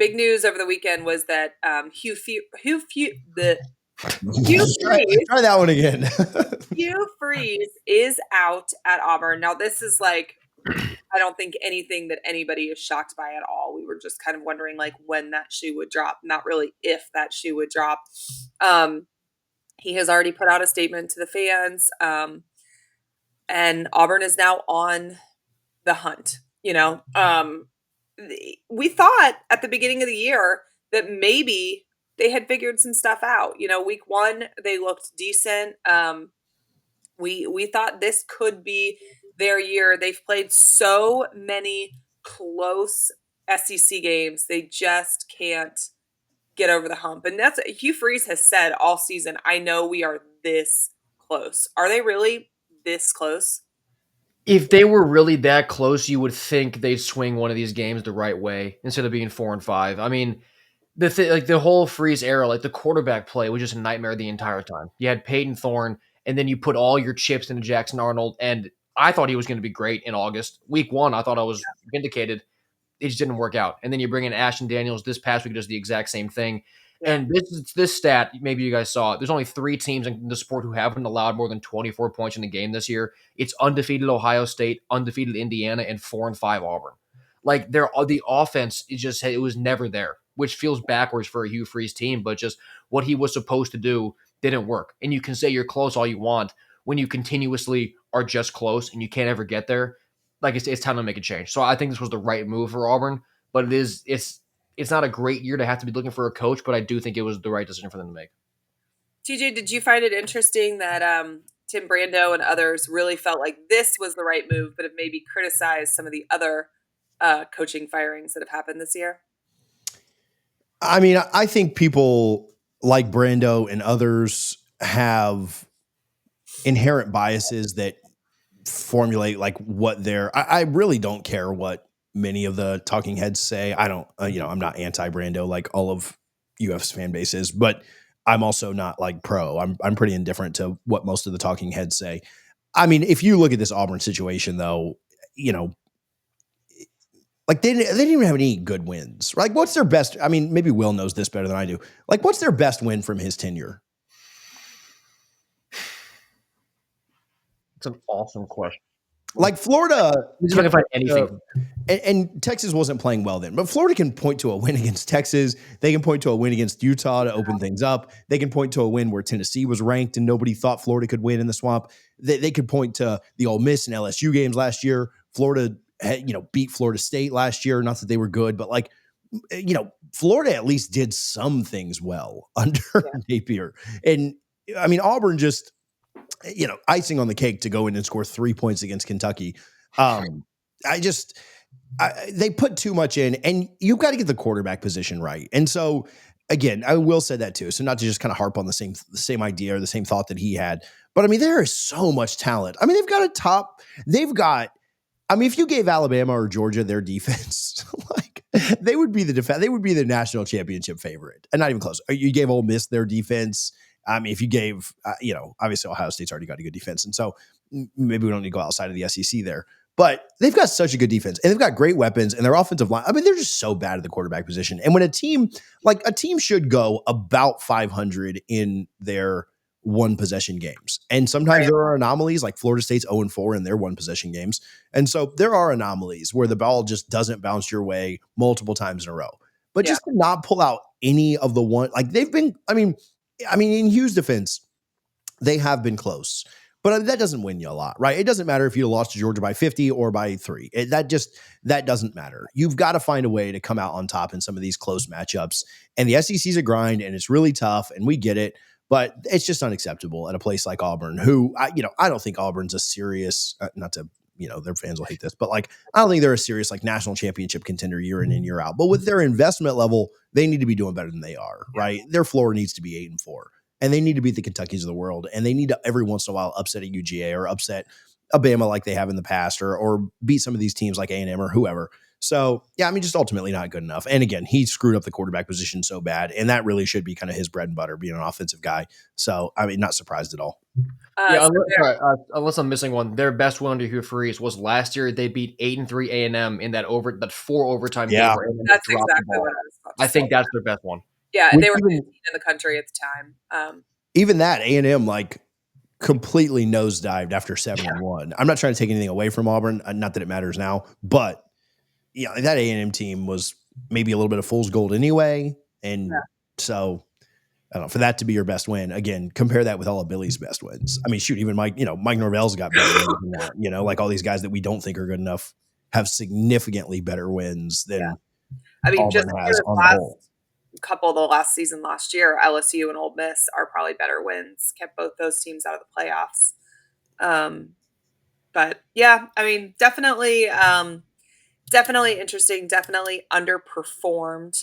big news over the weekend was that Hugh Freeze Try that one again. Hugh Freeze is out at Auburn. Now, this is like, I don't think anything that anybody is shocked by at all. We were just kind of wondering like when that shoe would drop, not really if that shoe would drop. Um, he has already put out a statement to the fans, and Auburn is now on the hunt. We thought at the beginning of the year that maybe they had figured some stuff out. Week one they looked decent. We thought this could be their year. They've played so many close SEC games. They just can't get over the hump. And that's Hugh Freeze has said all season, I know we are this close. Are they really this close? If they were really that close, you would think they'd swing one of these games the right way instead of being 4-5. I mean, the whole Freeze era, like the quarterback play was just a nightmare the entire time. You had Peyton Thorne, and then you put all your chips into Jackson Arnold, and I thought he was going to be great in August. Week one, I thought I was vindicated. It just didn't work out. And then you bring in Ashton Daniels this past week, does the exact same thing. And this stat, maybe you guys saw it. There's only 3 teams in the sport who haven't allowed more than 24 points in a game this year. It's undefeated Ohio State, undefeated Indiana, and 4-5 Auburn. Like the offense is just it was never there, which feels backwards for a Hugh Freeze team. But just what he was supposed to do didn't work. And you can say you're close all you want when you continuously are just close and you can't ever get there. Like it's time to make a change. So I think this was the right move for Auburn. But it's not a great year to have to be looking for a coach, but I do think it was the right decision for them to make. TJ, did you find it interesting that Tim Brando and others really felt like this was the right move, but have maybe criticized some of the other coaching firings that have happened this year? I mean, I think people like Brando and others have inherent biases that formulate like what I really don't care what many of the talking heads say. I don't, I'm not anti-Brando like all of UF's fan base is, but I'm also not like pro. I'm pretty indifferent to what most of the talking heads say. I mean, if you look at this Auburn situation, though, like they didn't even have any good wins. Like, what's their best? I mean, maybe Will knows this better than I do. Like, what's their best win from his tenure? It's an awesome question. Like Florida, can find anything. And Texas wasn't playing well then, but Florida can point to a win against Texas. They can point to a win against Utah to open things up. They can point to a win where Tennessee was ranked and nobody thought Florida could win in the Swamp. They could point to the Ole Miss and LSU games last year. Florida had, beat Florida State last year. Not that they were good, but like, Florida at least did some things well under Napier. And I mean, Auburn just, icing on the cake to go in and score 3 points against Kentucky. They put too much in, and you've got to get the quarterback position right. And so, again, I will say that too. So not to just kind of harp on the same idea or the same thought that he had, but I mean, there is so much talent. I mean, if you gave Alabama or Georgia their defense, like they would be the national championship favorite, and not even close. You gave Ole Miss their defense. I mean, if you gave, obviously Ohio State's already got a good defense. And so maybe we don't need to go outside of the SEC there. But they've got such a good defense and they've got great weapons and their offensive line. I mean, they're just so bad at the quarterback position. And when a team should go about 500 in their one possession games. And sometimes there are anomalies like Florida State's 0-4 in their one possession games. And so there are anomalies where the ball just doesn't bounce your way multiple times in a row. But just to not pull out any of the one, like they've been, I mean, in Hugh's defense, they have been close, but that doesn't win you a lot, right? It doesn't matter if you lost to Georgia by 50 or by 3. That doesn't matter. You've got to find a way to come out on top in some of these close matchups. And the SEC's a grind, and it's really tough, and we get it, but it's just unacceptable at a place like Auburn, who, I don't think Auburn's a serious, not to, their fans will hate this, but like, I don't think they're a serious like national championship contender year in and year out. But with their investment level, they need to be doing better than they are, right? Their floor needs to be 8-4, and they need to beat the Kentuckys of the world, and they need to every once in a while upset a UGA or upset a Bama like they have in the past, or beat some of these teams like A&M or whoever. So, yeah, I mean, just ultimately not good enough. And again, he screwed up the quarterback position so bad, and that really should be kind of his bread and butter, being an offensive guy. So, I mean, not surprised at all. Yeah, So unless I'm missing one, their best win under Hugh Freeze was last year. They beat 8-3 A&M in that 4 overtime game Yeah. where A&M just that's dropped the exactly what ball. I was about to I say. think that's their best one. Yeah, and Which they were even 15 in the country at the time. even that A&M like completely nosedived after 7-1. I'm not trying to take anything away from Auburn, not that it matters now, but yeah, that A&M team was maybe a little bit of fool's gold anyway, and so I don't know, for that to be your best win, again, compare that with all of Billy's best wins. I mean, shoot, even Mike Norvell's got better wins than that. Like all these guys that we don't think are good enough have significantly better wins Yeah. than I mean, just Auburn has here on the last whole. couple the last season last year, LSU and Ole Miss are probably better wins. Kept both those teams out of the playoffs. But yeah, I mean, definitely interesting, definitely underperformed.